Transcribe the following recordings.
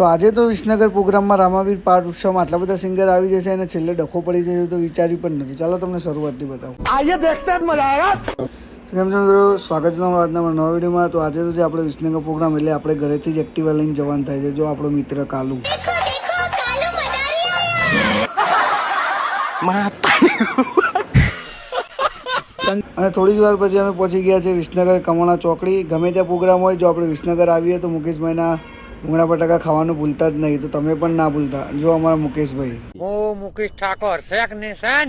તો આજે તો વિસનગર પ્રોગ્રામમાં રામાવીર પાઠ ઉત્સવમાં આટલા બધા સિંગર આવી જશે અને છેલ્લે ડખો પડી જશે તો વિચાર્યું પણ નથી. ચાલો તમને શરૂઆતથી બતાવું. આજે દેખતે જ મજા આયા. કેમ છો મિત્રો, સ્વાગત છે તમારા આજના નવા વિડીયોમાં. તો આજે તો છે આપણે વિસનગર પ્રોગ્રામ, એટલે આપણે ઘરેથી જ એક્ટિવા લઈને જવાનું થાય છે. જો આપણો મિત્ર કાલુ અને થોડી જ વાર પછી અમે પહોંચી ગયા છે વિસનગર કમોણા ચોકડી. ગમે ત્યાં પ્રોગ્રામ હોય, જો આપણે વિસનગર આવીએ તો મુકેશભાઈના ભૂંગળા બટાકા ખાવાનું ભૂલતા જ નહીં. તો તમે પણ ના ભૂલતા. જો અમારા મુકેશભાઈ, હું મુકેશ ઠાકોર શેખ નેશન.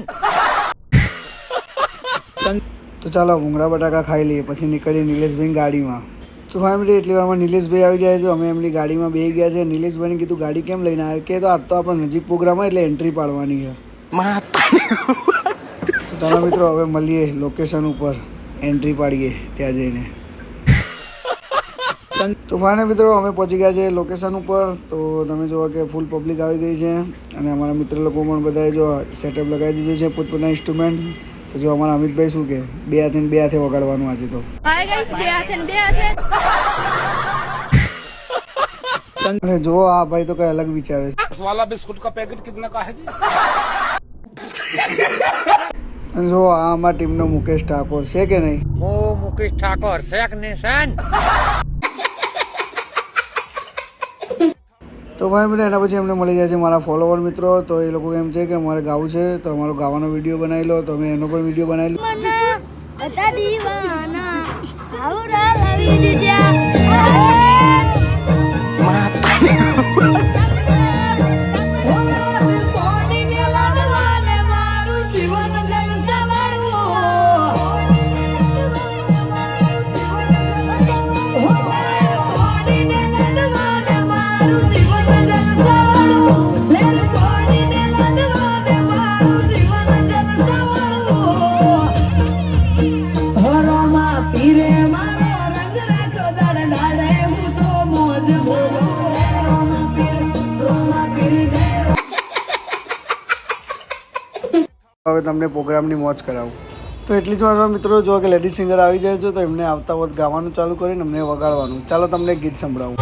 તો ચાલો ભૂંગળા બટાકા ખાઈ લઈએ, પછી નીકળીએ નિલેશભાઈ ગાડીમાં. તો ફાઇનલી એટલી વારમાં નિલેશભાઈ આવી જાય તો અમે એમની ગાડીમાં બેસી ગયા છે. નિલેશભાઈને કીધું ગાડી કેમ લઈને આવ્યા, કે તો આજ તો આપણે નજીક પ્રોગ્રામ હોય એટલે એન્ટ્રી પાડવાની છે. તો ચાલો મિત્રો હવે મળીએ લોકેશન ઉપર, એન્ટ્રી પાડીએ ત્યાં જઈને. તો ફાઇનલ મિત્રો અમે પહોંચી ગયા છે લોકેશન ઉપર. તો તમે જુઓ કે ફૂલ પબ્લિક આવી ગઈ છે અને અમારા મિત્ર લોકો પણ બધાએ જો સેટઅપ લગાવી દીધું છે પોતપોતાના ઇન્સ્ટ્રુમેન્ટ. તો જો અમારા અમિતભાઈ શું કે બે હાથે વગાડવાનું આજે તો. અને જો આ ભાઈ તો કઈ અલગ વિચારે છે. वाला बिस्कुट का पैकेट कितने का है जी? અને જો આ અમારા ટીમનો મુકેશ ઠાકોર છે કે નહીં. હું મુકેશ ઠાકોર શેખ નેશન. તો ભાઈ મને એના પછી અમને મળી જાય છે મારા ફોલોવર મિત્રો. તો એ લોકો એમ છે કે અમારે ગાવું છે તો અમારો ગાવાનો વિડીયો બનાવી લો. તો અમે એનો પણ વિડીયો બનાવી લો. હવે તમને પ્રોગ્રામની મોજ કરાવું. તો એટલી જ વારમાં મિત્રો જો કે લેડીઝ સિંગર આવી જાય છે તો એમને આવતા વખત ગાવાનું ચાલુ કરીને અમને વગાડવાનું. ચાલો તમને ગીત સંભળાવું.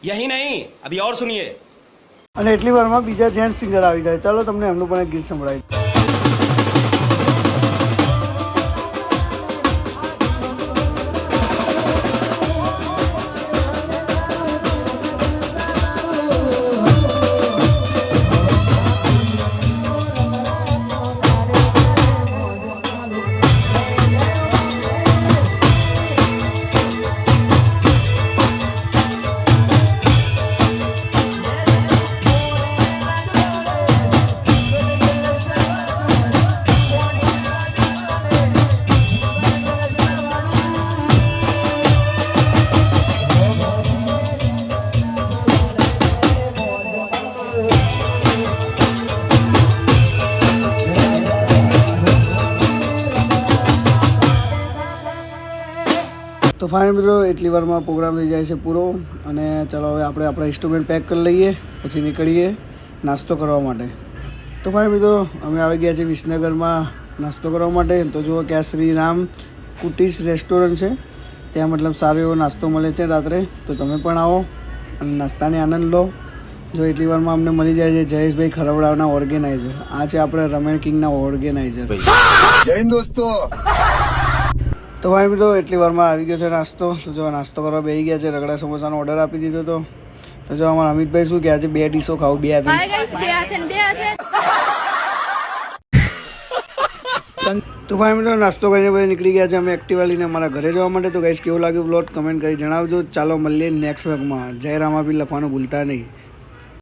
यही नहीं अभी और सुनिए. અને એટલી વારમાં બીજા જેન્ટ સિંગર આવી જાય. ચાલો તમને એમનું પણ એક ગીત સંભળાવી. તો ફાઇન મિત્રો, એટલી વારમાં પ્રોગ્રામ થઈ જાય છે પૂરો. અને ચાલો હવે આપણે આપણા ઇન્સ્ટ્રુમેન્ટ પેક કરી લઈએ, પછી નીકળીએ નાસ્તો કરવા માટે. તો ફાઇન મિત્રો, અમે આવી ગયા છીએ વિસનગરમાં નાસ્તો કરવા માટે. તો જુઓ કે આ શ્રીરામ કુટીસ રેસ્ટોરન્ટ છે, ત્યાં મતલબ સારો એવો નાસ્તો મળે છે રાત્રે. તો તમે પણ આવો અને નાસ્તાની આનંદ લો. જો એટલી વારમાં અમને મળી જાય છે જયેશભાઈ ખરવડાવના ઓર્ગેનાઇઝર. આ છે આપણે રમેણ કિંગના ઓર્ગેનાઇઝર. જય હિન્દ દોસ્તો. તો ભાઈ મિત્રો, એટલી વારમાં આવી ગયો છે નાસ્તો. તો જો નાસ્તો કરવા બેસી ગયા છે. રગડા સમોસાનો ઓર્ડર આપી દીધો હતો. તો જો અમારા અમિતભાઈ શું કે આજે 2 ડીશો ખાવું, 2 હાથે. તો ભાઈ મિત્રો, નાસ્તો કરીને પછી નીકળી ગયા છે અમે એક્ટિવા લઈને અમારા ઘરે જવા માટે. તો ગાઈસ કેવું લાગ્યું બ્લોગ કમેન્ટ કરી જણાવજો. ચાલો મળીએ નેક્સ્ટ વ્લોગમાં. જય રામાપીર લખવાનું ભૂલતા નહીં.